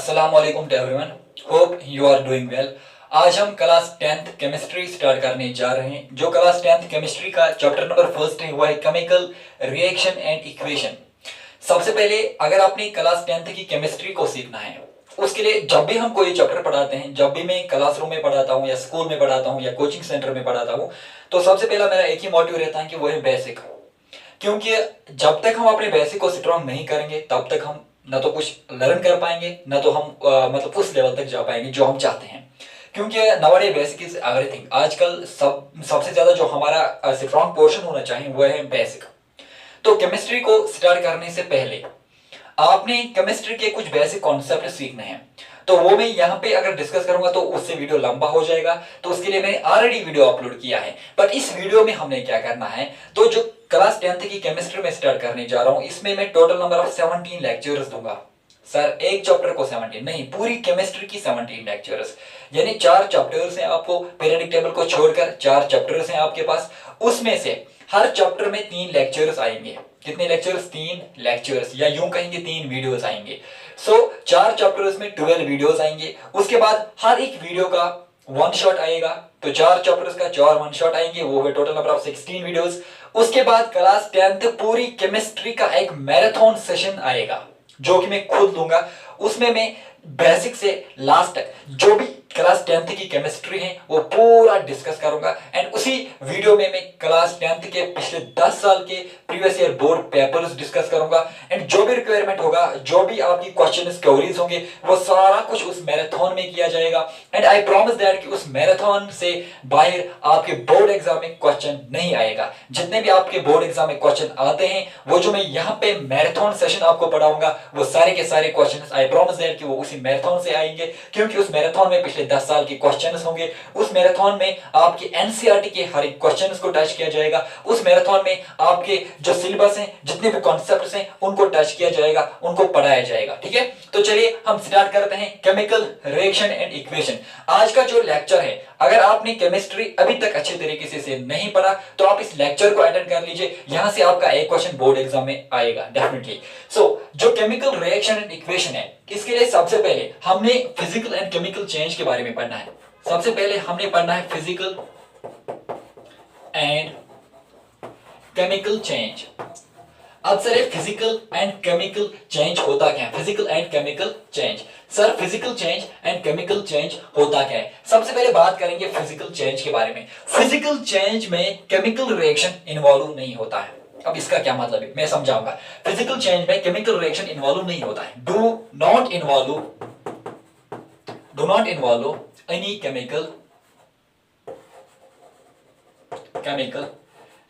अस्सलाम वालेकुम to everyone, hope you are doing well. आज हम क्लास 10th केमिस्ट्री स्टार्ट करने जा रहे हैं। जो क्लास 10th केमिस्ट्री का चैप्टर नंबर फर्स्ट है वह है केमिकल रिएक्शन एंड इक्वेशन। सबसे पहले अगर आपने क्लास 10th की केमिस्ट्री को सीखना है, उसके लिए जब भी हम कोई चैप्टर पढ़ाते हैं, जब भी मैं क्लासरूम में पढ़ाता हूँ या स्कूल में पढ़ाता हूँ या कोचिंग सेंटर में पढ़ाता हूँ, तो सबसे पहला मेरा एक ही मोटिव रहता है कि वो है बेसिक। क्योंकि जब तक हम अपने बेसिक को स्ट्रॉन्ग नहीं करेंगे तब तक हम ना तो कुछ लर्न कर पाएंगे, ना तो हम मतलब उस लेवल तक जा पाएंगे जो हम चाहते हैं। क्योंकि नवाडे बेसिक इज एवरीथिंग। आजकल सबसे ज्यादा जो हमारा स्ट्रॉन्ग पोर्शन होना चाहिए वो है बेसिक। तो केमिस्ट्री को स्टार्ट करने से पहले आपने केमिस्ट्री के कुछ बेसिक कॉन्सेप्ट सीखने हैं। तो वो मैं यहाँ पे अगर डिस्कस करूंगा तो उससे वीडियो लंबा हो जाएगा, तो उसके लिए मैंने ऑलरेडी वीडियो अपलोड किया है। बट इस वीडियो में हमने क्या करना है, तो जो क्लास 10th की केमिस्ट्री में स्टार्ट करने जा रहा हूं, इसमें मैं टोटल नंबर ऑफ 17 लेक्चर्स दूंगा। सर एक चैप्टर को 17 नहीं, पूरी केमिस्ट्री की 17 लेक्चर्स, यानी 4 चैप्टर्स हैं। आपको पीरियोडिक टेबल को छोड़कर 4 चैप्टर्स हैं आपके पास। उसमें से हर चैप्टर में 3 लेक्चर्स आएंगे। कितने लेक्चर्स? 3 लेक्चर्स, या यूं कहेंगे 3 वीडियोस आएंगे। सो 4 चैप्टर्स में 12 वीडियोस आएंगे। उसके बाद हर एक वीडियो का 1 शॉट आएगा, तो 4 चैप्टर्स का 4 1 शॉट आएंगे, वो है टोटल नंबर ऑफ 16 वीडियोस। उसके बाद क्लास 10th पूरी केमिस्ट्री का एक मैराथन सेशन आएगा जो कि मैं खुद लूंगा। उसमें मैं बेसिक से लास्ट तक जो भी क्लास 10th की केमिस्ट्री है वो पूरा डिस्कस करूंगा। एंड उसी वीडियो में मैं क्लास 10th के पिछले 10 साल के previous year board papers discuss करूंगा। एंड जो भी रिक्वायरमेंट होगा, जो भी आपकी क्वेश्चन क्वेरीज होंगे, वो सारा कुछ उस मैराथन में किया जाएगा। एंड आई प्रॉमिस दैट कि उस मैराथन से बाहर आपके बोर्ड एग्जाम में क्वेश्चन नहीं आएगा। जितने भी आपके बोर्ड एग्जाम में क्वेश्चन आते हैं, वो जो मैं यहाँ पे मैराथन सेशन आपको पढ़ाऊंगा, वो सारे के सारे क्वेश्चन आई प्रॉमिस दैट कि वो उसी मैराथन से आएंगे। क्योंकि उस मैराथन में पिछले 10 साल के क्वेश्चंस होंगे। उस मैराथन में आपके एनसीईआरटी के हर एक क्वेश्चंस को टच किया जाएगा। उस मैराथन में आपके जो सिलेबस हैं, जितने भी कॉन्सेप्ट्स हैं, उनको टच किया जाएगा, उनको पढ़ाया जाएगा। ठीक है, तो चलिए हम स्टार्ट करते हैं केमिकल रिएक्शन एंड इक्वेशन। आज का जो लेक्चर है, अगर आपने केमिस्ट्री अभी तक अच्छे तरीके से नहीं पढ़ा तो आप इस लेक्चर को अटेंड कर लीजिए। यहां से आपका एक क्वेश्चन बोर्ड एग्जाम में आएगा डेफिनेटली। सो जो केमिकल रिएक्शन एंड इक्वेशन है, इसके लिए सबसे पहले हमने फिजिकल एंड केमिकल चेंज के बारे में पढ़ना है। सबसे पहले हमने पढ़ना है फिजिकल एंड केमिकल चेंज। अब sir physical and chemical change होता क्या है? Physical and chemical change, sir physical change and chemical change होता क्या है? सबसे पहले बात करेंगे फिजिकल चेंज के बारे में। फिजिकल चेंज में केमिकल रिएक्शन इन्वॉल्व नहीं होता है। अब इसका क्या मतलब है मैं समझाऊंगा। फिजिकल चेंज में केमिकल रिएक्शन इन्वॉल्व नहीं होता है। Do not involve any chemical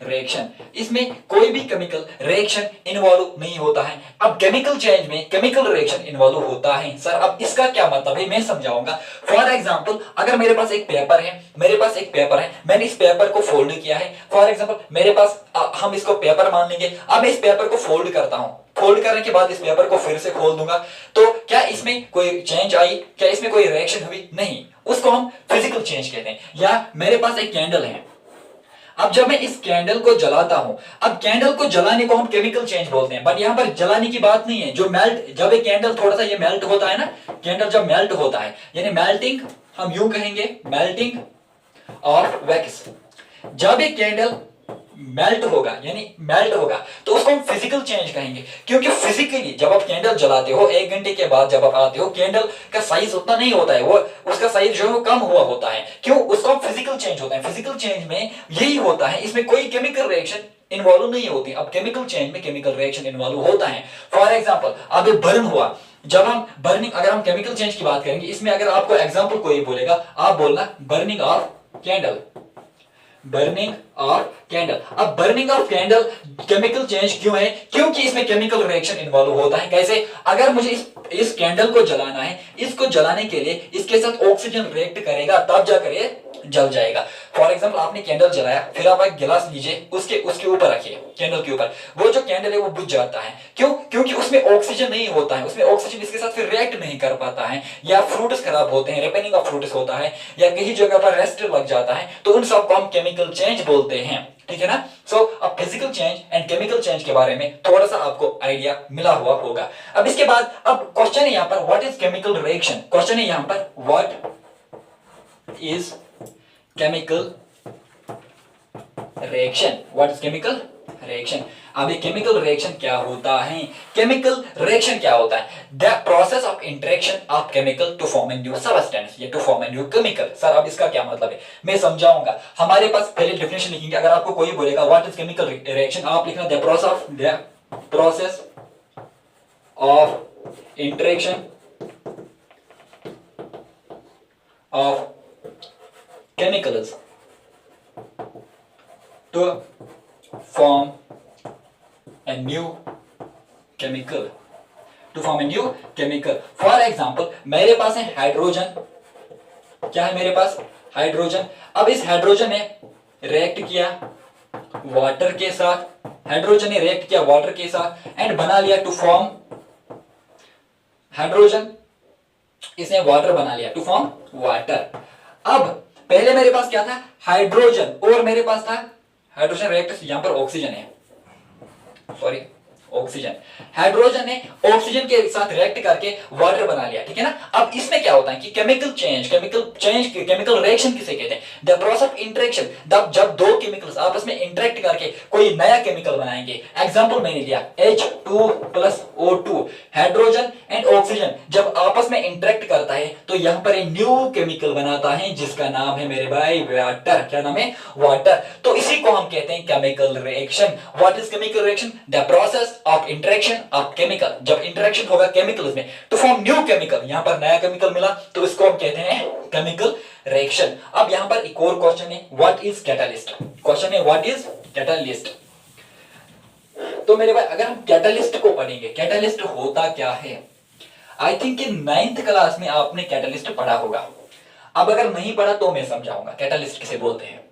reaction. इसमें कोई भी केमिकल रिएक्शन इन्वॉल्व नहीं होता है। अब केमिकल चेंज में केमिकल रिएक्शन इन्वॉल्व होता है। सर अब इसका क्या मतलब है मैं समझाऊंगा। फॉर एग्जांपल, अगर मेरे पास एक पेपर है, मैंने इस पेपर को फोल्ड किया है। फॉर एग्जांपल मेरे पास हम इसको पेपर मान लेंगे। अब मैं इस पेपर को फोल्ड करता हूं, फोल्ड करने के बाद इस पेपर को फिर से खोल दूंगा, तो क्या इसमें कोई चेंज आई? क्या इसमें कोई रिएक्शन हुई? नहीं, उसको हम फिजिकल चेंज कहते हैं। या मेरे पास एक कैंडल है, अब जब मैं इस कैंडल को जलाता हूं, अब कैंडल को जलाने को हम केमिकल चेंज बोलते हैं। बट यहां पर जलाने की बात नहीं है। जो मेल्ट, जब एक कैंडल थोड़ा सा ये मेल्ट होता है ना, कैंडल जब मेल्ट होता है, यानी मेल्टिंग, हम यूं कहेंगे मेल्टिंग ऑफ वैक्स। जब एक कैंडल मेल्ट होगा, तो उसको हम फिजिकल चेंज कहेंगे। क्योंकि फिजिकली जब आप कैंडल जलाते हो, 1 घंटे के बाद जब आप आते हो, कैंडल का साइज उतना नहीं होता है, वो उसका साइज जो है वो कम हुआ होता है। क्यों? उसको हम फिजिकल चेंज होता है। फिजिकल चेंज में यही होता है, इसमें कोई केमिकल रिएक्शन इन्वॉल्व नहीं होती। अब केमिकल चेंज में केमिकल रिएक्शन इन्वॉल्व होता है। फॉर एग्जाम्पल, अब बर्न हुआ, जब हम बर्निंग, अगर हम केमिकल चेंज की बात करेंगे, इसमें अगर आपको एग्जाम्पल कोई बोलेगा, आप बोलना burning of candle. Burning of candle. अब burning of candle chemical change क्यों है? क्योंकि इसमें केमिकल रिएक्शन इन्वॉल्व होता है। कैसे? अगर मुझे इस कैंडल को जलाना है, इसको जलाने के लिए इसके साथ ऑक्सीजन रिएक्ट करेगा, तब जाकर ये जल जाएगा। फॉर एग्जाम्पल आपने कैंडल जलाया, फिर आप एक गिलास लीजिए, उसके उसके ऊपर रखिए, कैंडल के ऊपर, वो जो कैंडल है वो बुझ जाता है। क्यों? क्योंकि उसमें ऑक्सीजन नहीं होता है, उसमें ऑक्सीजन इसके साथ फिर रिएक्ट नहीं कर पाता है, या फ्रूट्स खराब होते हैं, रिपेनिंग ऑफ फ्रूट्स होता है, या कहीं जगह पर रेस्ट लग जाता है, तो उन सबको हम केमिकल चेंज बोलते हैं। ठीक है ना? सो अब physical change and chemical change के बारे में थोड़ा सा आपको आइडिया मिला हुआ होगा। अब इसके बाद अब क्वेश्चन है यहां पर what is chemical reaction. Question है यहां पर what is chemical reaction, what is chemical reaction. अब ये केमिकल रिएक्शन क्या होता है? केमिकल रिएक्शन क्या होता है? The process of interaction of chemical to form a new substance या to form a new chemical. Sir अब इसका क्या मतलब है, मैं समझाऊंगा। हमारे पास पहले डेफिनेशन लिखेंगे। अगर आपको कोई बोलेगा व्हाट इज केमिकल रिएक्शन, आप लिखना the process of interaction of chemicals to form a new chemical, to form a new chemical. For example, मेरे पास है हाइड्रोजन। क्या है मेरे पास? हाइड्रोजन। अब इस हाइड्रोजन ने रिएक्ट किया वाटर के साथ, हाइड्रोजन ने रिएक्ट किया वाटर के साथ एंड बना लिया टू फॉर्म हाइड्रोजन, इसने वाटर बना लिया टू फॉर्म वाटर। अब पहले मेरे पास क्या था? हाइड्रोजन, और मेरे पास था हाइड्रोजन रिएक्ट, यहां पर ऑक्सीजन है, सॉरी ऑक्सीजन। हाइड्रोजन ने ऑक्सीजन के साथ रिएक्ट करके वाटर बना लिया। ठीक है ना? अब इसमें क्या होता है कि केमिकल केमिकल रिएक्शन किसे कहते हैं? द प्रोसेस ऑफ इंटरेक्शन, जब दो केमिकल्स आपस में इंटरेक्ट करके कोई नया केमिकल बनाएंगे। एग्जांपल मैंने लिया H2+O2, हाइड्रोजन एंड ऑक्सीजन जब आपस में इंटरेक्ट करता है तो यहां पर एक न्यू केमिकल बनाता है जिसका नाम है मेरे भाई वाटर। क्या नाम है? वाटर। तो इसी को हम कहते हैं chemical reaction. What is chemical reaction? The process of interaction of chemical, जब इंटरेक्शन होगा केमिकल्स में टू फॉर्म न्यू केमिकल, यहां पर नया केमिकल मिला तो इसको हम कहते हैं केमिकल रिएक्शन। अब यहां पर एक और क्वेश्चन है व्हाट इज कैटलिस्ट। क्वेश्चन है व्हाट इज कैटलिस्ट। तो मेरे भाई अगर हम कैटलिस्ट को पढ़ेंगे, कैटलिस्ट होता क्या है? आई थिंक कि 9th क्लास में आपने कैटलिस्ट पढ़ा होगा। अब अगर नहीं पढ़ा तो मैं समझाऊंगा कैटलिस्ट किसे बोलते हैं।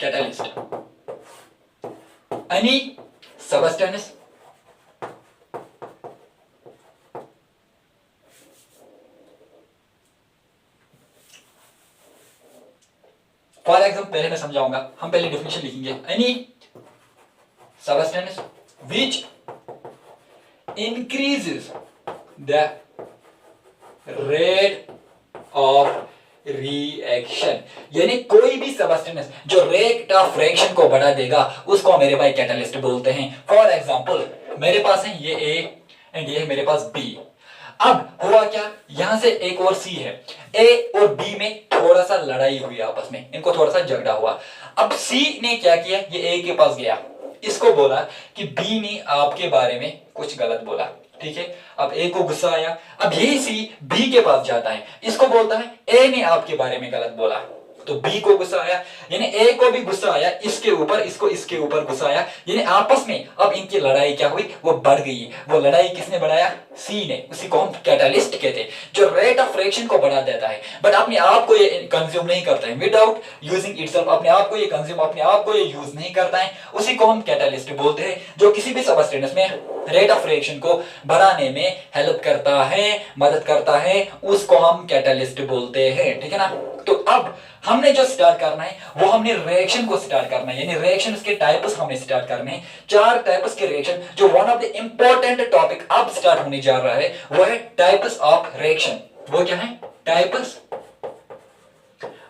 Catalyst any substance for example पहले मैं समझाऊंगा, हम पहले डेफिनेशन लिखेंगे। Any substance which increases the rate of reaction, यानी कोई भी सबस्टेंस जो रेट ऑफ रिएक्शन को बढ़ा देगा उसको मेरे भाई कैटलिस्ट बोलते हैं। फॉर एग्जांपल मेरे पास है ये ए एंड ये है मेरे पास बी। अब हुआ क्या, यहां से एक और सी है, ए और बी में थोड़ा सा लड़ाई हुई आपस में, इनको थोड़ा सा झगड़ा हुआ। अब सी ने क्या किया, ये ए के पास गया, इसको बोला कि बी ने आपके बारे में कुछ गलत बोला। ठीक है, अब ए को गुस्सा आया, अब यही सी बी के पास जाता है, इसको बोलता है ए ने आपके बारे में गलत बोला, तो बी को गुस्सा आया, यानी ए को भी गुस्सा आया इसके ऊपर, इसको इसके ऊपर गुस्सा आया, यानी आपस में अब इनकी लड़ाई क्या हुई, वो बढ़ गई। वो लड़ाई किसने बढ़ाया? सी ने। उसी को हम कैटलिस्ट कहते हैं, जो रेट ऑफ रिएक्शन को बढ़ा देता है, बट अपने आप को ये कंज्यूम नहीं करता है, विदाउट यूजिंग इटसेल्फ, अपने आप को ये कंज्यूम, अपने आप को ये यूज नहीं करता है, उसी को हम कैटलिस्ट बोलते हैं, जो किसी भी सबस्टेंस में रेट ऑफ रिएक्शन को बढ़ाने में हेल्प करता है, मदद करता है, उसको हम कैटलिस्ट बोलते हैं। ठीक है ना? तो अब हमने जो स्टार्ट करना है वो हमने रिएक्शन को स्टार्ट करना है, यानी रिएक्शन के टाइप्स हमने स्टार्ट करने हैं। 4 टाइप्स के रिएक्शन, जो one of the important topic अब स्टार्ट होने जा रहा है वो है टाइप्स ऑफ रिएक्शन। वो क्या है? Types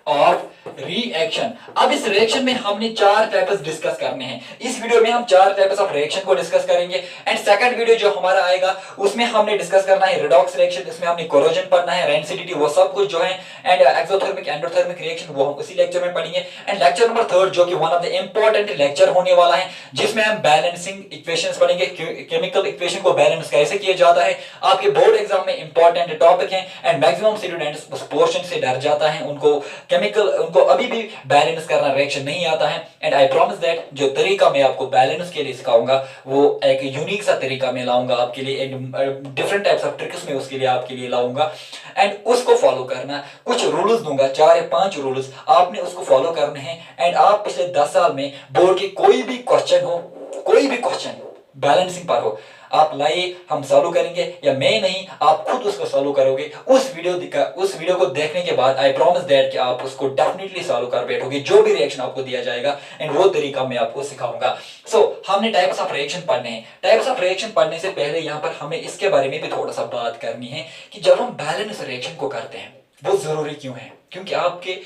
of reaction. अब इस रिएक्शन में हमने 4 टाइप्स डिस्कस करने हैं। इस वीडियो में हम 4 टाइप्स ऑफ रिएक्शन को डिस्कस करेंगे एंड सेकंड वीडियो जो हमारा आएगा उसमें हमने डिस्कस करना है रिडॉक्स रिएक्शन, इसमें हमने कोरोजन पढ़ना है, रेंसिडिटी, वो सब कुछ जो है, एंड एक्सोथर्मिक एंडोथर्मिक रिएक्शन वो हम उसी लेक्चर में पढ़ेंगे। एंड लेक्चर नंबर 3 जो कि one of the important lecture होने वाला है, जिसमें हम बैलेंसिंग इक्वेशंस पढ़ेंगे, केमिकल इक्वेशन को बैलेंस कैसे किया जाता है। आपके बोर्ड एग्जाम में इंपॉर्टेंट टॉपिक है एंड मैक्सिमम स्टूडेंट्स उस पोर्शन से डर जाता है, उनको केमिकल, उनको अभी भी बैलेंस करना रिएक्शन नहीं आता है। एंड आई प्रॉमिस दैट जो तरीका मैं आपको बैलेंस के लिए सिखाऊंगा वो एक यूनिक सा तरीका मैं लाऊंगा आपके लिए, डिफरेंट टाइप्स ऑफ ट्रिक्स में उसके लिए आपके लिए लाऊंगा एंड उसको फॉलो करना। कुछ रूल्स दूंगा, 4 या 5 रूल्स, आपने उसको फॉलो करने हैं। एंड आप पिछले 10 साल में बोर्ड के कोई भी क्वेश्चन बैलेंसिंग पर हो, आप लाइए, हम सॉल्व करेंगे, या मैं नहीं आप खुद उसको सॉल्व करोगे। उस वीडियो को देखने के बाद आई प्रॉमिस दैट कि आप उसको डेफिनेटली सॉल्व कर बैठोगे, जो भी रिएक्शन आपको दिया जाएगा एंड वो तरीका मैं आपको सिखाऊंगा। सो हमने टाइप्स ऑफ रिएक्शन पढ़ने हैं। टाइप्स ऑफ रिएक्शन पढ़ने से पहले यहाँ पर हमें इसके बारे में भी थोड़ा सा बात करनी है कि जब हम बैलेंस रिएक्शन को करते हैं वो जरूरी क्यों है। क्योंकि आपके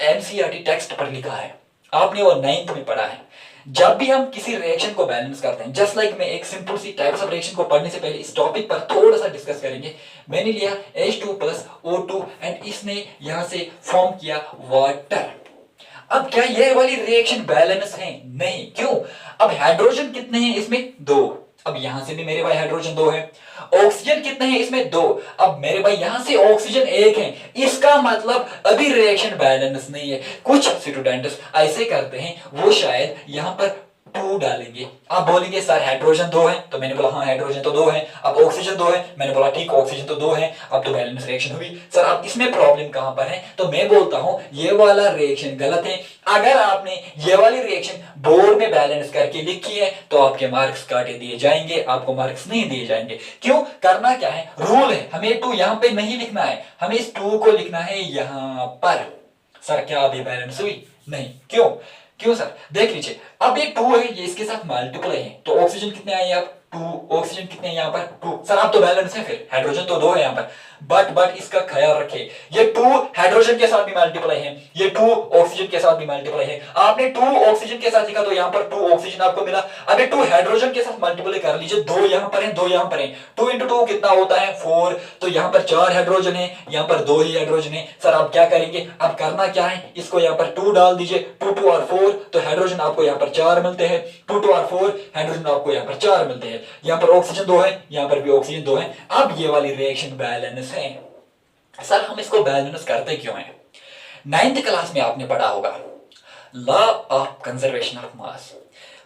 एनसीईआरटी टेक्स्ट पर लिखा है, आपने वो 9th में पढ़ा है, जब भी हम किसी रिएक्शन को बैलेंस करते हैं, जस्ट लाइक मैं एक सिंपल सी टाइप्स ऑफ रिएक्शन को पढ़ने से पहले इस टॉपिक पर थोड़ा सा डिस्कस करेंगे। मैंने लिया H2+O2 एंड इसने यहां से फॉर्म किया वाटर। अब क्या ये वाली रिएक्शन बैलेंस है? नहीं। क्यों? अब हाइड्रोजन कितने हैं इसमें? 2। अब यहां से भी मेरे भाई हाइड्रोजन 2 है। ऑक्सीजन कितने हैं इसमें? 2। अब मेरे भाई यहां से ऑक्सीजन 1 है। इसका मतलब अभी रिएक्शन बैलेंस नहीं है। कुछ स्टूडेंट्स ऐसे करते हैं, वो शायद यहां पर 2 डालेंगे। आप बोलेंगे सर हाइड्रोजन 2 है, तो मैंने बोला हाँ हाइड्रोजन तो 2 है। अब ऑक्सीजन 2 है, मैंने बोला ठीक ऑक्सीजन तो 2 है। अब तो बैलेंस रिएक्शन हुई। सर अब इसमें प्रॉब्लम कहां पर है? तो मैं बोलता हूं ये वाला रिएक्शन गलत है। अगर आपने ये वाली रिएक्शन बोर्ड में बैलेंस करके लिखी है तो आपके मार्क्स काटे दिए जाएंगे, आपको मार्क्स नहीं दिए जाएंगे। क्यों? करना क्या है? रूल है, हमें 2 यहां पे नहीं लिखना है, हमें इस 2 को लिखना है यहां पर। सर क्या अभी बैलेंस हुई? नहीं। क्यों? क्यों सर? देख लीजिए, अब ये 2 है, ये इसके साथ मल्टीप्लाई है, तो ऑक्सीजन कितने आए आप? 2। ऑक्सीजन कितने हैं यहाँ पर? 2। सर आप तो बैलेंस है, फिर हाइड्रोजन तो 2 है यहाँ पर। बट इसका ख्याल रखिए, ये 2 हाइड्रोजन के साथ भी मल्टीप्लाई है, ये 2 ऑक्सीजन के साथ भी मल्टीप्लाई है। आपने 2 ऑक्सीजन के साथ लिखा तो यहाँ पर 2 ऑक्सीजन आपको मिला। अगर 2 हाइड्रोजन के साथ मल्टीप्लाई कर लीजिए, 2 यहाँ पर है, 2 यहाँ पर है, 2 × 2 कितना होता है? 4। तो यहाँ पर 4 हाइड्रोजन है, यहाँ पर 2 ही हाइड्रोजन है। सर आप क्या करेंगे? अब करना क्या है, इसको यहाँ पर 2 डाल दीजिए, 2 2 और 4, तो हाइड्रोजन आपको यहाँ पर 4 मिलते हैं। 2 2 और 4 हाइड्रोजन आपको यहाँ पर 4 मिलते हैं। यहाँ पर ऑक्सीजन 2 है, यहाँ पर भी ऑक्सीजन 2 है। अब ये वाली रिएक्शन बैलेंस है। सर हम इसको बैलेंस करते क्यों हैं? 9th क्लास में आपने पढ़ा होगा law of conservation of mass.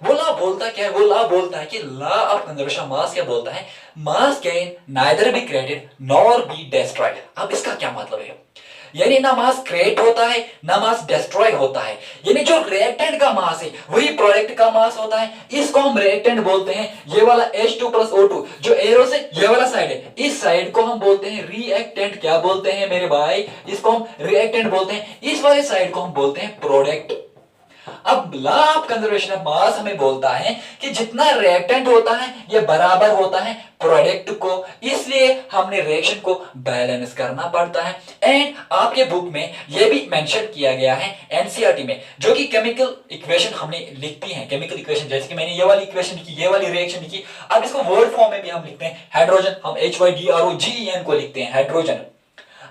वो लॉ बोलता क्या है? वो लॉ बोलता है कि law of conservation of mass क्या बोलता है? मास can neither be created nor be destroyed. अब इसका क्या मतलब है? यानी ना मास क्रिएट होता है ना मास डिस्ट्रॉय होता है। यानी जो रिएक्टेंट का मास है वही प्रोडक्ट का मास होता है। इसको हम रिएक्टेंट बोलते हैं। ये वाला H2+O2 जो एरो से ये वाला साइड है, इस साइड को हम बोलते हैं रिएक्टेंट। क्या बोलते हैं मेरे भाई? इसको हम रिएक्टेंट बोलते हैं। इस वाले साइड को हम बोलते हैं प्रोडक्ट। अब law of conservation of mass हमें बोलता है कि जितना रिएक्टेंट होता है ये बराबर होता है प्रोडक्ट को, इसलिए हमने रिएक्शन को बैलेंस करना पड़ता है। एंड आपके बुक में ये भी मेंशन किया गया है एनसीईआरटी में, जो कि केमिकल इक्वेशन हमने लिखती हैं। केमिकल इक्वेशन जैसे कि मैंने ये वाली इक्वेशन लिखी, ये वाली रिएक्शन लिखी। अब इसको वर्ड फॉर्म में भी हम लिखते हैं हाइड्रोजन, हम HYDROGEN को लिखते हैं हाइड्रोजन।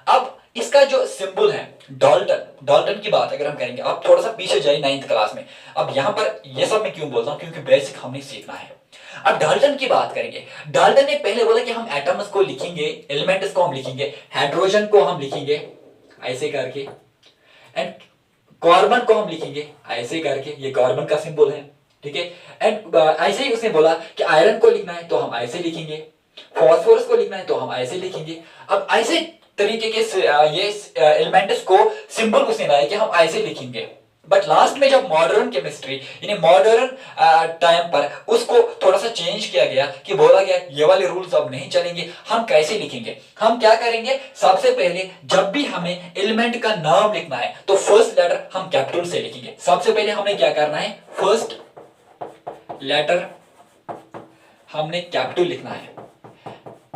अब इसका जो सिंबल है डाल्टन की बात अगर हम करेंगे, आप थोड़ा सा पीछे जाइए 9th क्लास में। अब यहां पर ये सब मैं क्यों बोलता हूं? क्योंकि बेसिक हमने सीखना है। अब डाल्टन की बात करेंगे। डाल्टन ने पहले बोला कि हम एटम्स को लिखेंगे, एलिमेंट्स को हम लिखेंगे, हाइड्रोजन को हम लिखेंगे ऐसे करके, एंड कार्बन को हम लिखेंगे ऐसे करके, ये कार्बन का सिंबल है, ठीक है। एंड ऐसे ही उसने बोला कि आयरन को लिखना है तो हम ऐसे लिखेंगे, फास्फोरस को लिखना है तो हम ऐसे लिखेंगे। अब ऐसे तरीके के ये एलिमेंट्स को सिंबल उसने लाया कि हम ऐसे लिखेंगे। बट लास्ट में जब मॉडर्न केमिस्ट्री यानी मॉडर्न टाइम पर उसको थोड़ा सा चेंज किया गया कि बोला गया ये वाले रूल्स अब नहीं चलेंगे, हम कैसे लिखेंगे? हम क्या करेंगे? सबसे पहले जब भी हमें एलिमेंट का नाम लिखना है तो फर्स्ट लेटर हम कैपिटल से लिखेंगे। सबसे पहले हमने क्या करना है? फर्स्ट लेटर हमने कैपिटल लिखना है।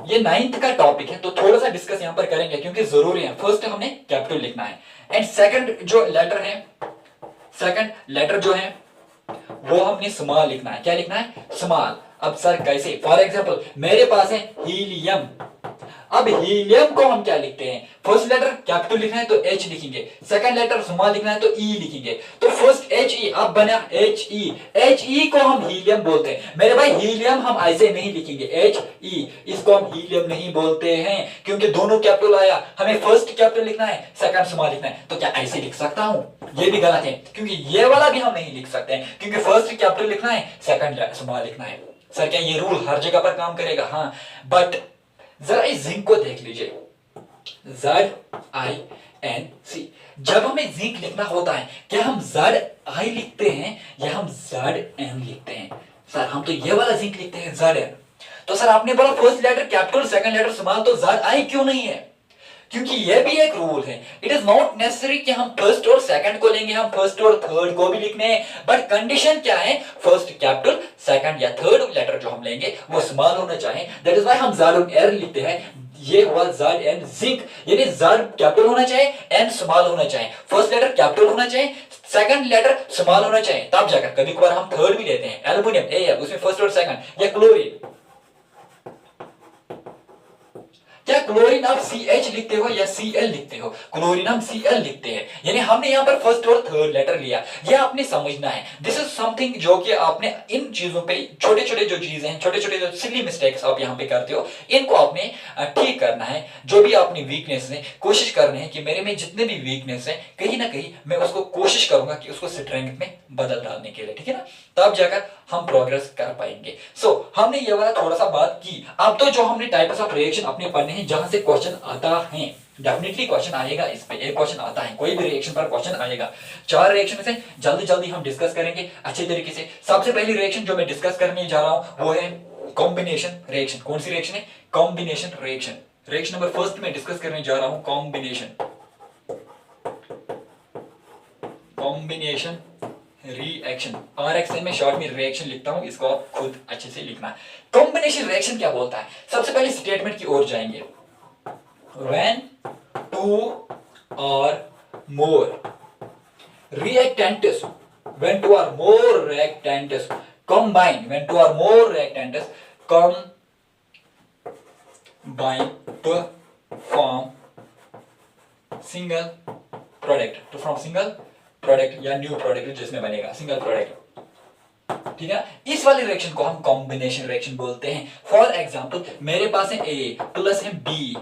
ये 9th का टॉपिक है तो थोड़ा सा डिस्कस यहां पर करेंगे क्योंकि जरूरी है। फर्स्ट हमने कैपिटल लिखना है एंड सेकंड जो लेटर है, सेकंड लेटर जो है वो हमने स्मॉल लिखना है। क्या लिखना है? स्मॉल। अब सर कैसे? फॉर एग्जांपल मेरे पास है हीलियम, अब हीलियम को हम क्या लिखते हैं, फर्स्ट लेटर कैपिटल लिखना है तो H लिखेंगे, सेकंड लेटर स्मॉल लिखना है तो E लिखेंगे। तो फर्स्ट He अब बना He को हम हीलियम बोलते हैं। मेरे भाई हीलियम हम ऐसे नहीं लिखेंगे He, इसको हम हीलियम नहीं बोलते हैं क्योंकि दोनों कैपिटल आया, हमें फर्स्ट कैपिटल लिखना है सेकंड स्मॉल लिखना है। तो क्या ऐसे लिख सकता हूं, ये भी गलत है क्योंकि ये वाला भी हम नहीं लिख सकते हैं क्योंकि फर्स्ट कैपिटल लिखना है सेकंड स्मॉल लिखना है। सर क्या ये रूल हर जगह पर काम करेगा? हाँ, बट जरा इस जिंक को देख लीजिए, ZINC। जब हमें जिंक लिखना होता है क्या हम ZI लिखते हैं या हम ZN लिखते हैं? सर हम तो ये वाला जिंक लिखते हैं ZN। तो सर आपने बोला first letter capital second letter small, तो ZI क्यों नहीं है? क्योंकि यह भी एक रूल है, इट इज नॉट नेसेसरी कि हम फर्स्ट और सेकंड को लेंगे, हम फर्स्ट और थर्ड को भी लिखने हैं, बट कंडीशन क्या है, फर्स्ट कैपिटल सेकंड या थर्ड लेटर जो हम लेंगे वो स्मॉल होना चाहिए। दैट इज व्हाई हम ZR लिखते हैं। ये हुआ ZN जिंक, यानी Z कैपिटल होना चाहिए, N स्मॉल होना चाहिए, फर्स्ट लेटर कैपिटल होना चाहिए, सेकंड लेटर स्मॉल होना चाहिए, तब जाकर कभी कभार हम थर्ड भी लेते हैं, एल्युमिनियम AL उसमें फर्स्ट और सेकंड, या क्लोरीन, क्या क्लोरीन आप CH लिखते हो या Cl लिखते हो? क्लोरीन हम Cl लिखते हैं, यानी हमने यहाँ पर फर्स्ट और थर्ड लेटर लिया, यह आपने समझना है। दिस इज समथिंग जो कि आपने इन चीजों पे, छोटे छोटे जो चीजें हैं, छोटे छोटे जो सिली मिस्टेक्स आप यहाँ पे करते हो, इनको आपने ठीक करना है। जो भी अपनी वीकनेस है कोशिश करनी है कि मेरे में जितने भी वीकनेस है कहीं ना कहीं मैं उसको कोशिश करूंगा कि उसको स्ट्रेंथ में बदल डालने के लिए, ठीक है ना, तब जाकर हम प्रोग्रेस कर पाएंगे। सो हमने ये वाला थोड़ा सा बात की। अब तो जो हमने टाइप्स ऑफ रिएक्शन अपने पढ़ने हैं जहां से क्वेश्चन आता है, डेफिनेटली क्वेश्चन आएगा, इस पे एक क्वेश्चन आता है, कोई भी रिएक्शन पर क्वेश्चन आएगा। 4 रिएक्शन से जल्दी जल्दी हम डिस्कस करेंगे अच्छे तरीके से। सबसे पहली रिएक्शन जो मैं डिस्कस करने जा रहा हूं वो है कॉम्बिनेशन रिएक्शन। कौन सी रिएक्शन है? Combination reaction. Reaction number first में डिस्कस करने जा रहा हूं कॉम्बिनेशन रिएक्शन। RX में शॉर्ट में रिएक्शन लिखता हूं, इसको आप खुद अच्छे से लिखना है। कॉम्बिनेशन रिएक्शन क्या बोलता है? सबसे पहले स्टेटमेंट की ओर जाएंगे, when 2 or more reactants combine, when 2 or more reactants combine to form single product या न्यू प्रोडक्ट जिसमें बनेगा सिंगल प्रोडक्ट, ठीक है। इस वाली रिएक्शन को हम कॉम्बिनेशन रिएक्शन बोलते हैं। फॉर एग्जांपल मेरे पास है A प्लस है B,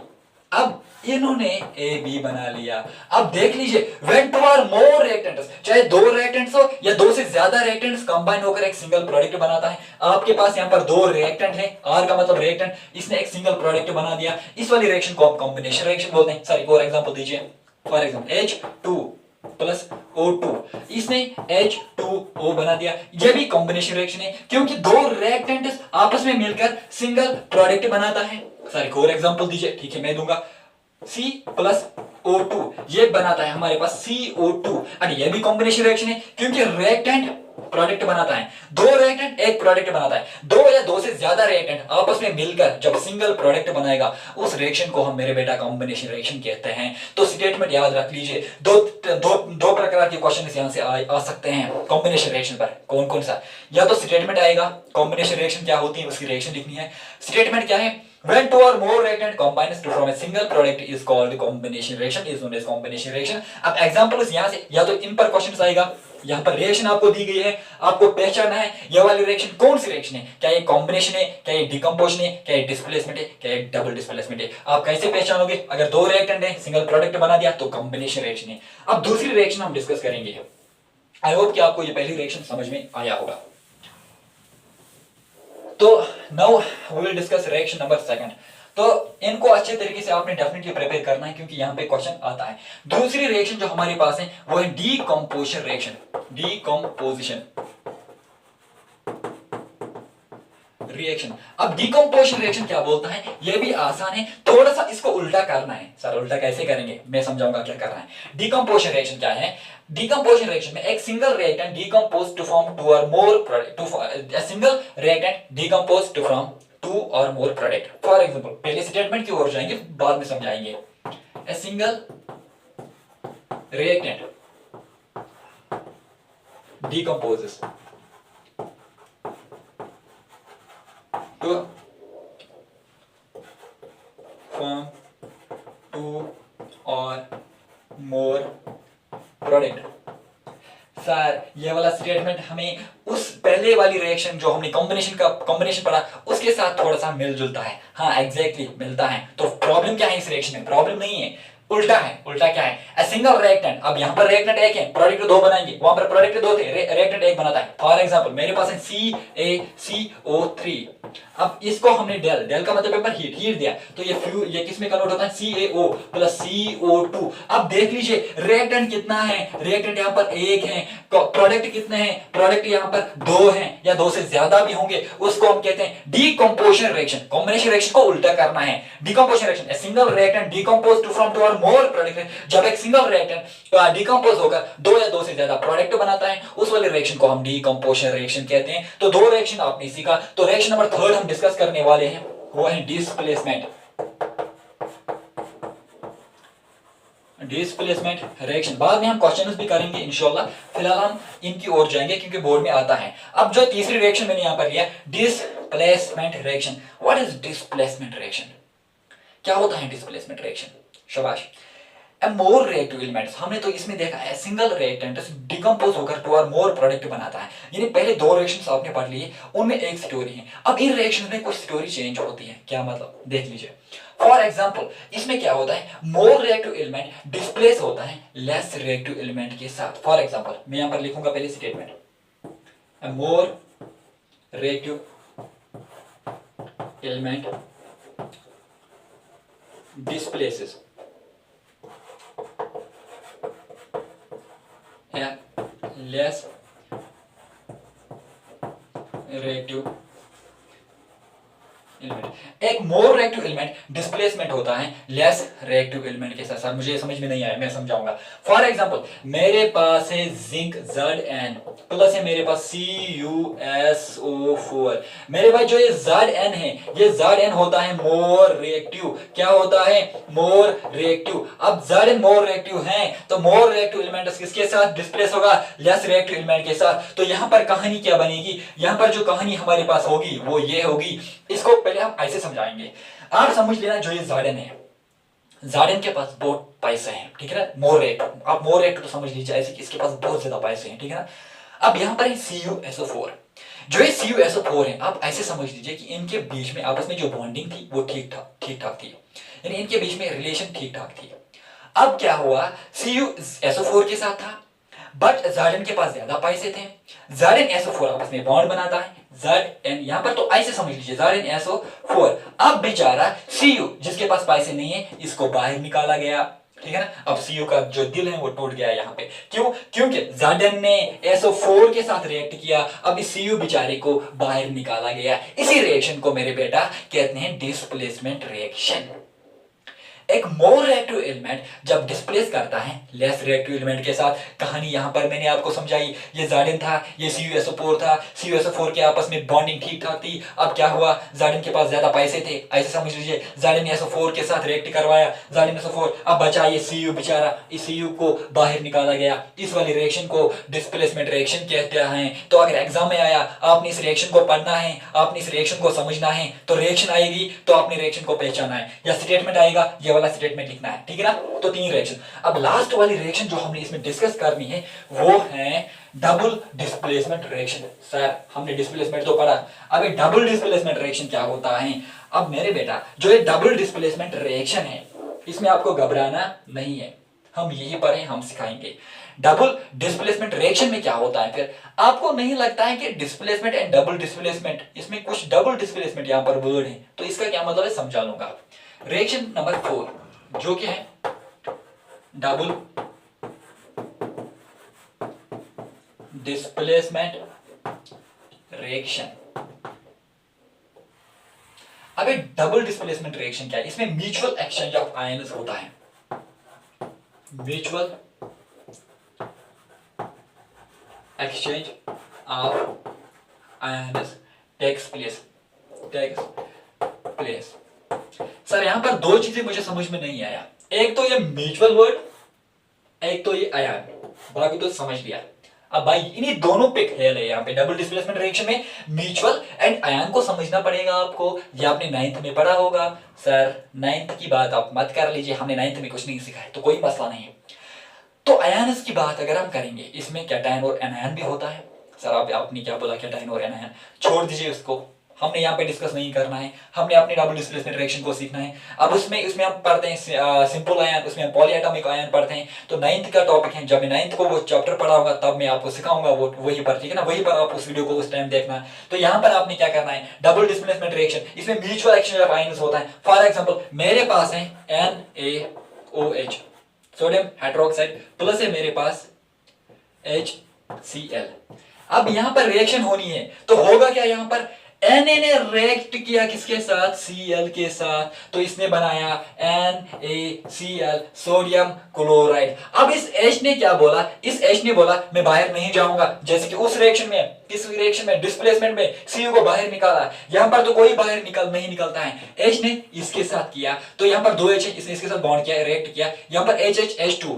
अब इन्होंने AB बना लिया। अब देख लीजिए when 2 or more reactants, चाहे 2 रिएक्टेंट्स हो या 2 से ज्यादा रिएक्टेंट्स कंबाइन होकर एक सिंगल प्रोडक्ट बनाता है। आपके पास यहाँ पर 2 रिएक्टेंट है, R का मतलब रिएक्टेंट, इसने एक सिंगल प्रोडक्ट बना दिया। इस वाली रिएक्शन को हम कॉम्बिनेशन रिएक्शन बोलते हैं। सर एक और एग्जांपल दीजिए। For example H2 plus O2, इसने H2O बना दिया। यह भी कॉम्बिनेशन रिएक्शन है क्योंकि 2 रिएक्टेंट्स आपस में मिलकर सिंगल प्रोडक्ट बनाता है। सर एक और एग्जांपल दीजिए। ठीक है मैं दूंगा, C प्लस O2 ये बनाता है हमारे पास CO2, और ये भी कॉम्बिनेशन रिएक्शन है क्योंकि रिएक्टेंट प्रोडक्ट बनाता है। 2 रिएक्टेंट एक प्रोडक्ट बनाता है, 2 या 2 से ज्यादा रिएक्टेंट आपस में मिलकर जब सिंगल प्रोडक्ट बनाएगा उस रिएक्शन को हम मेरे बेटा कॉम्बिनेशन रिएक्शन कहते हैं। तो स्टेटमेंट याद रख लीजिए। दो प्रकार के क्वेश्चन यहां से आ सकते हैं कॉम्बिनेशन रिएक्शन पर। कौन कौन सा? या तो स्टेटमेंट आएगा, कॉम्बिनेशन रिएक्शन क्या होती है उसकी रिएक्शन लिखनी है। स्टेटमेंट क्या है? When 2 or more reactant combines to form a single product is called combination reaction, is known as combination reaction। अब एग्जांपल्स यहां से या तो इन पर क्वेश्चंस आएगा, यहां पर रिएक्शन आपको दी गई है, आपको पहचानना है ये वाली रिएक्शन कौन सी रिएक्शन है, क्या ये कॉम्बिनेशन है, क्या ये डिकम्पोजिशन है, क्या ये डिस्प्लेसमेंट है, क्या ये डबल डिस्प्लेसमेंट है। आप कैसे पहचानोगे? अगर 2 रिएक्टेंट है सिंगल प्रोडक्ट बना दिया तो कॉम्बिनेशन रिएक्शन है। अब दूसरी रिएक्शन हम डिस्कस करेंगे। आई होप कि आपको ये पहली रिएक्शन समझ में आया होगा। तो now we will discuss reaction number second. तो इनको अच्छे तरीके से आपने डेफिनेटली प्रिपेयर करना है क्योंकि यहां पे क्वेश्चन आता है। दूसरी रिएक्शन जो हमारे पास है वो है डीकंपोजिशन रिएक्शन। Decomposition reaction. अब डीकंपोजिशन रिएक्शन क्या बोलता है? ये भी आसान है, थोड़ा सा इसको उल्टा करना है। सर उल्टा कैसे करेंगे? मैं समझाऊंगा क्या करना है। डीकंपोजिशन रिएक्शन क्या है? डीकंपोजिशन रिएक्शन में एक single reactant decompose to form 2 or more product, a single reactant decompose to form 2 or more product. For example पहले स्टेटमेंट की ओर जाएंगे बाद में समझाएंगे। a single reactant decomposes to from two or more product। Sir ये वाला statement हमें उस पहले वाली रिएक्शन जो हमने कॉम्बिनेशन पढ़ा उसके साथ थोड़ा सा मिलजुलता है। हाँ एग्जैक्टली मिलता है। तो प्रॉब्लम क्या है इस रिएक्शन में? प्रॉब्लम नहीं है, उल्टा है। उल्टा क्या है? A single reactant. अब यहाँ पर रिएक्टेंट एक है, प्रोडक्ट दो बनाएंगे, वहां पर प्रोडक्ट दो थे, रिएक्टेंट एक बनाता है। फॉर एग्जांपल मेरे पास है CaCO3। अब इसको हमने डेल का मतलब पेपर हीट दिया, तो ये किस में कन्वर्ट होता है? CaO plus CO2। अब देख लीजिए रिएक्टेंट कितना है, रिएक्टेंट यहाँ पर एक है, प्रोडक्ट कितने हैं? प्रोडक्ट यहाँ पर दो हैं या दो से ज्यादा भी होंगे, उसको हम कहते हैं डीकंपोजिशन रिएक्शन। कॉम्बिनेशन रिएक्शन को उल्टा करना है। Decomposition reaction, single reactant decompose to from two or more product. जब एक सिंगल रिएक्टेंट डीकंपोज होकर दो या दो से ज्यादा प्रोडक्ट बनाता है, उस वाले रिएक्शन को हम डीकंपोजिशन रिएक्शन कहते हैं। तो दो रिएक्शन आपने सीखा। तो रिएक्शन नंबर 3 हम डिस्कस करने वाले हैं, वो है डिस्प्लेसमेंट रिएक्शन। बाद में हम क्वेश्चंस भी करेंगे इंशाल्लाह, फिलहाल हम इनकी ओर जाएंगे क्योंकि बोर्ड में आता है। अब जो तीसरी रिएक्शन मैंने यहां पर लिया, displacement reaction. What is displacement reaction? क्या होता है डिस्प्लेसमेंट रिएक्शन? शाबाश। मोर रिएक्टिव एलिमेंट्स, हमने तो इसमें देखा है सिंगल रिएक्टेंट डिकंपोज होकर टू और मोर प्रोडक्ट बनाता है। यानी पहले दो रिएक्शंस आपने पढ़ लिए, उनमें एक स्टोरी है। अब इन रिएक्शंस में कुछ स्टोरी चेंज होती है। क्या मतलब? देख लीजिए। फॉर एग्जांपल इसमें क्या होता है? मोर रिएक्टिव एलिमेंट डिस्प्लेस होता है लेस रिएक्टिव एलिमेंट के साथ। फॉर एग्जांपल मैं यहां पर लिखूंगा पहले statement, more reactive element displaces less reactive element. एक मोर रिएक्टिव एलिमेंट डिस्प्लेसमेंट होता है लेस रिएक्टिव एलिमेंट के साथ। सर मुझे समझ में नहीं आया, मैं समझाऊंगा। फॉर एग्जांपल मेरे पास है जिंक Zn प्लस है मेरे पास CuSO4। मेरे पास जो ये Zn है, ये Zn होता है मोर रिएक्टिव। क्या होता है? More reactive. अब Zn मोर रिएक्टिव है तो मोर रिएक्टिव एलिमेंट किसके साथ डिस्प्लेस होगा? लेस रिएक्टिव एलिमेंट के साथ। तो यहां पर कहानी क्या बनेगी? यहां पर जो कहानी हमारे पास होगी वो ये होगी। इसको पहले हम ऐसे समझाएंगे, आप समझ लेना। जो ये Zn है, Zn के पास बहुत पैसे हैं, ठीक है ना? मोर रिएक्टिव, आप मोर रिएक्टिव तो समझ लीजिए ऐसे कि इसके पास बहुत ज्यादा पैसे हैं, ठीक है ना? अब यहां पर है CuSO4। जो ये CuSO4 है, आप ऐसे समझ लीजिए कि इनके बीच में आपस में जो बॉन्डिंग थी वो ठीक ठाक थी, यानी इनके बीच में रिलेशन ठीक ठाक थी। अब क्या हुआ? CuSO4 के साथ था, बट Zn के पास ज्यादा पैसे थे। ZnSO4 आपस में बॉन्ड बनाता है, Zn यहां पर तो ऐसे समझ लीजिए ZnSO4। अब बेचारा Cu जिसके पास पैसे नहीं है, इसको बाहर निकाला गया, ठीक है ना? अब Cu का जो दिल है वो टूट गया यहाँ पे। क्यों? क्योंकि Zn ने SO4 के साथ रिएक्ट किया, अब इस Cu बेचारे को बाहर निकाला गया। इसी रिएक्शन को मेरे बेटा कहते हैं डिस्प्लेसमेंट रिएक्शन। एक मोर रिएक्टिव एलिमेंट जब डिस्प्लेस करता है लेस रिएक्टिव एलिमेंट के साथ, कहानी यहां पर मैंने आपको समझाई। ये Zn था, ये CuSO4 था, CuSO4 के आपस में बॉन्डिंग ठीक ठाक थी। अब क्या हुआ? Zn के पास ज्यादा पैसे थे, ऐसे समझ लीजिए। Zn ने SO4 के साथ रिएक्ट करवाया, ZnSO4। अब बचा ये Cu बेचारा, इस Cu को बाहर निकाला गया। इस वाली रिएक्शन को डिस्प्लेसमेंट रिएक्शन कहते हैं। तो अगर एग्जाम में आया, आपने इस रिएक्शन को पढ़ना है, आपने इस रिएक्शन को समझना है, तो रिएक्शन आएगी तो आपने रिएक्शन को पहचाना है, या स्टेटमेंट आएगा ये वाला स्टेटमेंट लिखना है, ठीक है ना? तो 3 रिएक्शन। अब लास्ट वाली रिएक्शन जो हमने इसमें डिस्कस करनी है वो है डबल डिस्प्लेसमेंट रिएक्शन। सर हमने डिस्प्लेसमेंट तो पढ़ा, अब ये डबल डिस्प्लेसमेंट रिएक्शन क्या होता है? अब मेरे बेटा जो ये डबल डिस्प्लेसमेंट रिएक्शन है, इसमें आपको घबराना नहीं है, हम यही पर हैं, हम सिखाएंगे। डबल डिस्प्लेसमेंट रिएक्शन में क्या होता है? फिर आपको नहीं लगता है कि डिस्प्लेसमेंट एंड डबल डिस्प्लेसमेंट, इसमें कुछ डबल डिस्प्लेसमेंट यहां पर वर्ड है, तो इसका क्या मतलब है समझा लूंगा। रिएक्शन नंबर 4 जो कि है डबल डिस्प्लेसमेंट रिएक्शन। अब ये डबल डिस्प्लेसमेंट रिएक्शन क्या है? इसमें म्यूचुअल एक्सचेंज ऑफ आयन्स होता है, mutual exchange of ions takes place. Sir यहां पर 2 चीजें मुझे समझ में नहीं आया, एक तो ये म्यूचुअल वर्ड, एक तो ये आयन, बाकी तो समझ लिया। अब भाई इन्हीं दोनों पे खेल है यहाँ पे डबल डिस्प्लेसमेंट रिएक्शन में, म्यूचुअल एंड आयन को समझना पड़ेगा आपको। ये आपने 9th में पढ़ा होगा। सर 9th की बात आप मत कर लीजिए, हमने 9th में कुछ नहीं सीखा है, तो कोई मसला नहीं है। तो आयन्स की बात अगर हम करेंगे, इसमें कैटायन और एनायन भी होता है। सर आपने क्या बोला कैटायन और एनायन, छोड़ दीजिए उसको, हमने यहाँ पे डिस्कस नहीं करना है, हमने अपनी डबल डिस्प्लेसमेंट रिएक्शन को सीखना है। अब उसमें हम पढ़ते हैं सिंपल आयन, उसमें हम पॉलीएटॉमिक आयन पढ़ते हैं। तो 9th का टॉपिक है, जब मैं 9th को वो चैप्टर पढ़ा होगा तब मैं आपको सिखाऊंगा वो वही पर, ठीक है ना, वही पर आप उस वीडियो को उस टाइम देखना है। तो यहाँ पर आपने क्या करना है, डबल डिस्प्लेसमेंट रिएक्शन, इसमें म्यूचुअल एक्सचेंज ऑफ आयन्स होता है। फॉर एग्जाम्पल मेरे पास है NaOH सोडियम हाइड्रोक्साइड, प्लस है मेरे पास HCl। अब यहां पर रिएक्शन होनी है तो होगा क्या, यहां पर Na ने रिएक्ट किया किसके साथ, Cl के साथ, तो इसने बनाया NaCl सोडियम क्लोराइड। अब इस H ने क्या बोला, इस H ने बोला मैं बाहर नहीं जाऊंगा, जैसे कि उस रिएक्शन में, किस रिएक्शन में, डिस्प्लेसमेंट में Cu को बाहर निकाला, यहां पर तो कोई बाहर नहीं निकलता है। H ने इसके साथ किया, तो यहां पर 2 H है, इसने इसके साथ बॉन्ड किया, रिएक्ट किया, यहां पर HH H2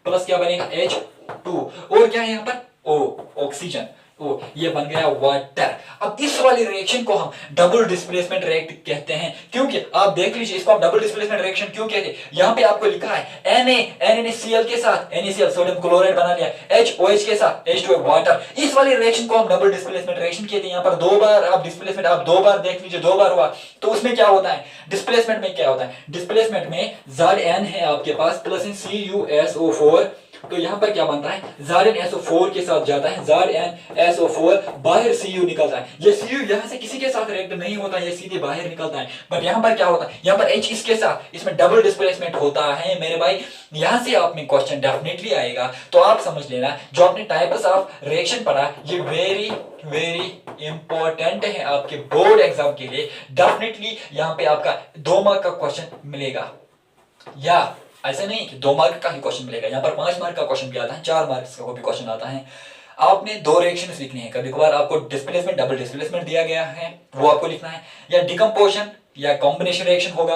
प्लस क्या बनेगा H2, और क्या है यहां पर O ऑक्सीजन, ओ ये बन गया वाटर। अब इस वाली रिएक्शन को हम डबल डिस्प्लेसमेंट रिएक्ट कहते हैं, क्योंकि आप देख लीजिए इसको हम डबल डिस्प्लेसमेंट रिएक्शन क्यों कहते हैं। यहां पे आपको लिखा है Na ने Cl के साथ NaCl सोडियम क्लोराइड बना लिया, HOH के साथ H2O वाटर। इस वाली रिएक्शन को हम डबल डिस्प्लेसमेंट रिएक्शन कहते हैं। यहां पर 2 बार आप डिस्प्लेसमेंट, आप 2 बार देख लीजिए, 2 बार हुआ, तो उसमें क्या होता है, डिस्प्लेसमेंट में क्या होता है, डिस्प्लेसमेंट में Zn है आपके पास प्लस CuSO4, तो यहां पर क्या बनता है, ZnSO4 के साथ जाता है, ZnSO4 बाहर Cu निकलता है। ये Cu यहां से किसी के साथ रिएक्ट नहीं होता, ये सीधे बाहर निकलता है। बट यहां पर क्या होता है, यहां पर H इसके साथ, इसमें डबल डिस्प्लेसमेंट होता है मेरे भाई। यहां से आप में क्वेश्चन डेफिनेटली आएगा, तो आप समझ लेना जो आपने टाइप्स ऑफ रिएक्शन पढ़ा, ये वेरी वेरी इंपॉर्टेंट है आपके बोर्ड एग्जाम के लिए। डेफिनेटली यहां पे आपका 2 मार्क का क्वेश्चन मिलेगा, या ऐसा नहीं कि 2 मार्क का ही क्वेश्चन मिलेगा, यहाँ पर 5 मार्क का क्वेश्चन भी आता है, 4 मार्क्स का भी क्वेश्चन आता है। आपने 2 रिएक्शंस लिखनी है, कभी कभार आपको डिस्प्लेसमेंट डबल डिस्प्लेसमेंट दिया गया है वो आपको लिखना है, या डिकम्पोजिशन या कॉम्बिनेशन रिएक्शन होगा,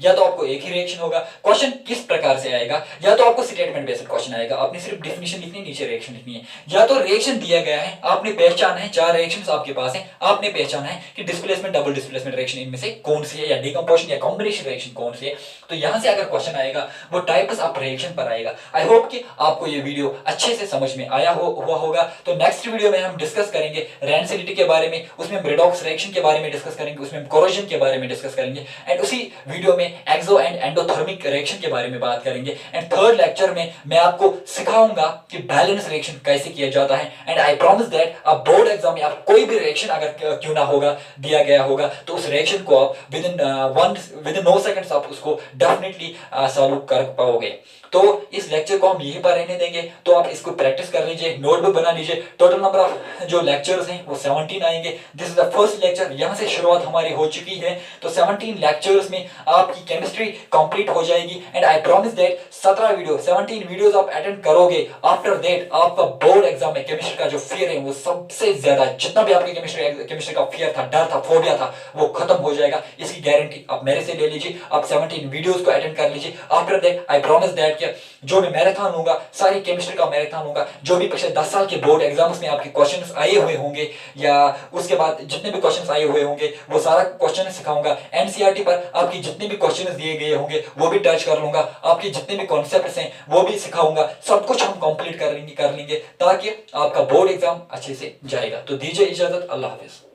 या तो आपको एक ही रिएक्शन होगा। क्वेश्चन किस प्रकार से आएगा, या तो आपको स्टेटमेंट बेस्ड क्वेश्चन आएगा, आपने सिर्फ डेफिनेशन लिखनी है, नीचे रिएक्शन लिखनी है, या तो रिएक्शन दिया गया है, आपने पहचाना है, 4 रिएक्शंस आपके पास हैं, आपने पहचाना है कि डिस्प्लेसमेंट डबल डिस्प्लेसमेंट रिएक्शन इनमें से कौन सी है, या डिकम्पोजिशन या कॉम्बिनेशन रिएक्शन कौन सी है। तो यहां से अगर क्वेश्चन आएगा वो टाइप्स ऑफ रिएक्शन पर आएगा। आई होप कि आपको ये वीडियो अच्छे से समझ में आया हुआ होगा। तो नेक्स्ट वीडियो में हम डिस्कस करेंगे रैनसिडिटी के बारे में, उसमें हम रेडॉक्स रिएक्शन के बारे में डिस्कस करेंगे, उसमें हम कोरोजन के बारे में डिस्कस करेंगे, एंड उसी वीडियो में एक्सो एंड एंडोथर्मिक रिएक्शन के बारे में बात करेंगे। एंड थर्ड लेक्चर में मैं आपको सिखाऊंगा कि बैलेंस रिएक्शन कैसे किया जाता है। एंड आई प्रॉमिस दैट आप बोर्ड एग्जाम में आप कोई भी रिएक्शन अगर क्यों ना होगा दिया गया होगा, तो उस रिएक्शन को आप विद इन 9 सेकंड्स आप उसको डेफिनेटली सॉल्व कर पाओगे। तो इस लेक्चर को हम यहीं पर रहने देंगे, तो आप इसको प्रैक्टिस कर लीजिए, नोटबुक बना लीजिए। टोटल नंबर ऑफ जो लेक्चर्स हैं वो 17 आएंगे। This is the first lecture, यहां से शुरुआत हमारी हो चुकी है। तो 17 लेक्चर्स में आपकी केमिस्ट्री कंप्लीट हो जाएगी। And I promise that 17 videos आप अटेंड करोगे, आफ्टर दैट आपका बोर्ड एग्जाम में केमिस्ट्री का जो फियर है वो सबसे ज्यादा, जितना भी आपके केमिस्ट्री का फियर था, डर था, फोबिया था, वो खत्म हो जाएगा। इसकी गारंटी आप मेरे से ले लीजिए। आप 17 वीडियोस को अटेंड कर लीजिए। After that I promise that जो मैं मैराथन लूंगा, सारी केमिस्ट्री का मैराथन लूंगा, जो भी पिछले 10 साल के बोर्ड एग्जाम्स में आपके क्वेश्चंस आए हुए होंगे, या उसके बाद जितने भी क्वेश्चंस आए हुए होंगे वो सारा क्वेश्चन सिखाऊंगा। एनसीईआरटी पर आपकी जितने भी क्वेश्चंस दिए गए होंगे वो भी टच कर लूंगा, आपके जितने भी कॉन्सेप्ट्स हैं वो भी सिखाऊंगा। सब कुछ हम कंप्लीट कर लेंगे ताकि आपका बोर्ड एग्जाम अच्छे से जाएगा। तो दीजिए इजाजत, अल्लाह हाफिज।